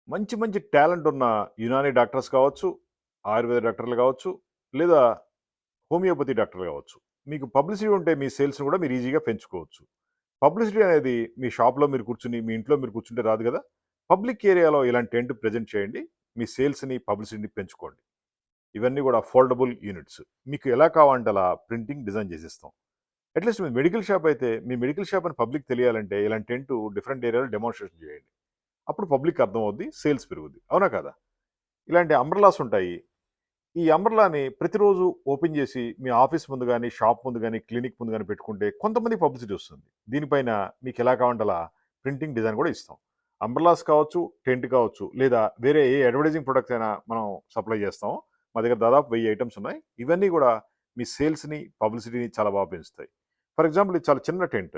మంచి మంచి టాలెంట్ ఉన్న యునానీ డాక్టర్స్ కావచ్చు, ఆయుర్వేద డాక్టర్లు కావచ్చు, లేదా హోమియోపతి డాక్టర్లు కావచ్చు. మీకు పబ్లిసిటీ ఉంటే మీ సేల్స్‌ని కూడా మీరు ఈజీగా పెంచుకోవచ్చు. పబ్లిసిటీ అనేది మీ షాప్‌లో మీరు కూర్చొని, మీ ఇంట్లో మీరు కూర్చుంటే రాదు కదా! పబ్లిక్ ఏరియాలో ఇలాంటి టెంట్ ప్రెజెంట్ చేయండి. మీ సేల్స్‌ని, పబ్లిసిటీని పెంచుకోండి. ఇవన్నీ కూడా ఫోల్డబుల్ యూనిట్స్. మీకు ఎలా కావాలంటే అలా ప్రింటింగ్ డిజైన్ చేసిస్తాం. అట్‌లీస్ట్ మీ మెడికల్ షాప్ అయితే, మీ మెడికల్ షాప్ అని పబ్లిక్ తెలియాలంటే ఇలాంటి టెంట్ డిఫరెంట్ ఏరియాలో డెమోన్‌స్ట్రేషన్ చేయండి. అప్పుడు పబ్లిక్ అర్థమవుద్ది. సేల్స్ పెరుగుద్ది. అవునా కాదా? ఇలాంటి అంబ్రెల్లాస్ ఉంటాయి. ఈ అంబ్రెల్లాని ప్రతిరోజు ఓపెన్ చేసి మీ ఆఫీస్ ముందు గాని, షాప్ ముందు గాని, క్లినిక్ ముందు గాని పెట్టుకుంటే కొంతమందికి పబ్లిసిటీ వస్తుంది. దీనిపైన మీకు ఎలా కావాలంటే అలా ప్రింటింగ్ డిజైన్ కూడా ఇస్తాం. అంబ్రెల్లాస్ కావచ్చు, టెంట్ కావచ్చు, లేదా వేరే ఏ అడ్వర్టైజింగ్ ప్రొడక్ట్స్ అయినా మనం సప్లై చేస్తాం. మా దగ్గర దాదాపు 1000 ఐటెమ్స్ ఉన్నాయి. ఇవన్నీ కూడా మీ సేల్స్‌ని, పబ్లిసిటీని చాలా బాగా పెంచుతాయి. ఫర్ ఎగ్జాంపుల్ ఇది చాలా చిన్న టెంట్.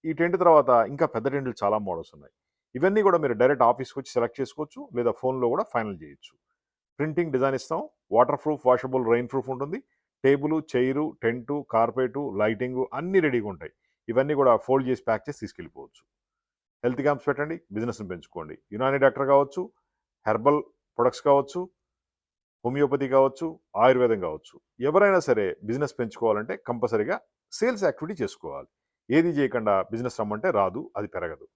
ఈ టెంట్ తర్వాత ఇంకా పెద్ద టెంట్లు చాలా మోడల్స్ ఉన్నాయి. ఇవన్నీ కూడా మీరు డైరెక్ట్ ఆఫీస్‌కొచ్చి సెలెక్ట్ చేసుకోవచ్చు. లేదా ఫోన్‌లో కూడా ఫైనల్ చేయొచ్చు. ప్రింటింగ్ డిజైన్ ఇస్తాం. Water proof, washable, rain proof ఉంటుంది. టేబులు, చైరు, టెంటు, కార్పెటు, లైటింగు అన్నీ రెడీగా ఉంటాయి. ఇవన్నీ కూడా ఫోల్డ్ చేసి ప్యాక్ చేసి తీసుకెళ్ళిపోవచ్చు. హెల్త్ క్యాంప్స్ పెట్టండి. బిజినెస్‌ని పెంచుకోండి. యునానీ డాక్టర్ కావచ్చు, హెర్బల్ ప్రొడక్ట్స్ కావచ్చు, హోమియోపతి కావచ్చు, ఆయుర్వేదం కావచ్చు. ఎవరైనా సరే బిజినెస్ పెంచుకోవాలంటే కంపల్సరీగా సేల్స్ యాక్టివిటీ చేసుకోవాలి. ఏది చేయకుండా బిజినెస్ రమ్మంటే రాదు. అది పెరగదు.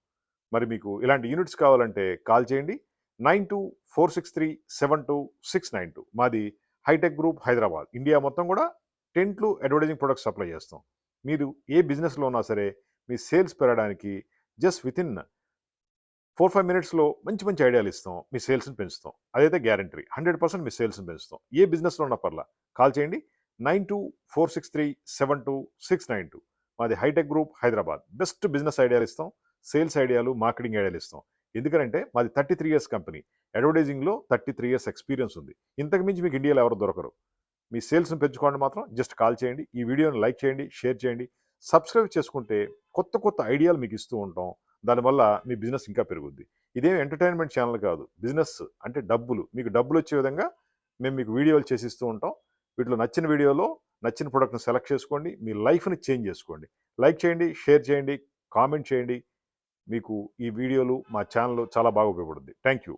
మరి మీకు ఇలాంటి యూనిట్స్ కావాలంటే కాల్ చేయండి. 9246372692. మాది హైటెక్ గ్రూప్ హైదరాబాద్. ఇండియా మొత్తం కూడా టెంట్లు, అడ్వర్టైజింగ్ ప్రొడక్ట్స్ సప్లై చేస్తాం. మీరు ఏ బిజినెస్‌లో ఉన్నా సరే మీ సేల్స్ పెరగడానికి జస్ట్ వితిన్ 4, 5 మినిట్స్‌లో మంచి మంచి ఐడియాలు ఇస్తాం. మీ సేల్స్‌ని పెంచుతాం. అదైతే గ్యారంటీ. 100% మీ సేల్స్‌ని పెంచుతాం. ఏ బిజినెస్‌లో ఉన్నా పర్లా. కాల్ చేయండి. 9246372692. మాది hitech group Hyderabad. Best business ఐడియాలు ఇస్తాం. సేల్స్ ఐడియాలు, మార్కెటింగ్ ఐడియాలు ఇస్తాం. ఎందుకంటే మాది 33 ఇయర్స్ కంపెనీ. అడ్వర్టైజింగ్‌లో 33 ఇయర్స్ ఎక్స్‌పీరియన్స్ ఉంది. ఇంతకు మించి మీకు ఇండియాలో ఎవరు దొరకరు. మీ సేల్స్‌ని పెంచుకోవడం మాత్రం జస్ట్ కాల్ చేయండి. ఈ వీడియోని లైక్ చేయండి, షేర్ చేయండి. సబ్స్క్రైబ్ చేసుకుంటే కొత్త కొత్త ఐడియాలు మీకు ఇస్తూ ఉంటాం. దానివల్ల మీ బిజినెస్ ఇంకా పెరుగుద్ది. ఇదేం ఎంటర్‌టైన్‌మెంట్ ఛానల్ కాదు. బిజినెస్ అంటే డబ్బులు. మీకు డబ్బులొచ్చే విధంగా మేము మీకు వీడియోలు చేసిస్తూ ఉంటాం. వీటిలో నచ్చిన వీడియోలో నచ్చిన ప్రొడక్ట్‌ని సెలెక్ట్ చేసుకోండి. మీ లైఫ్‌ని చేంజ్ చేసుకోండి. లైక్ చేయండి, షేర్ చేయండి, కామెంట్ చేయండి. మీకు ఈ వీడియోలు మా ఛానల్ చాలా బాగా ఉపయోగపడుద్ది. Thank you.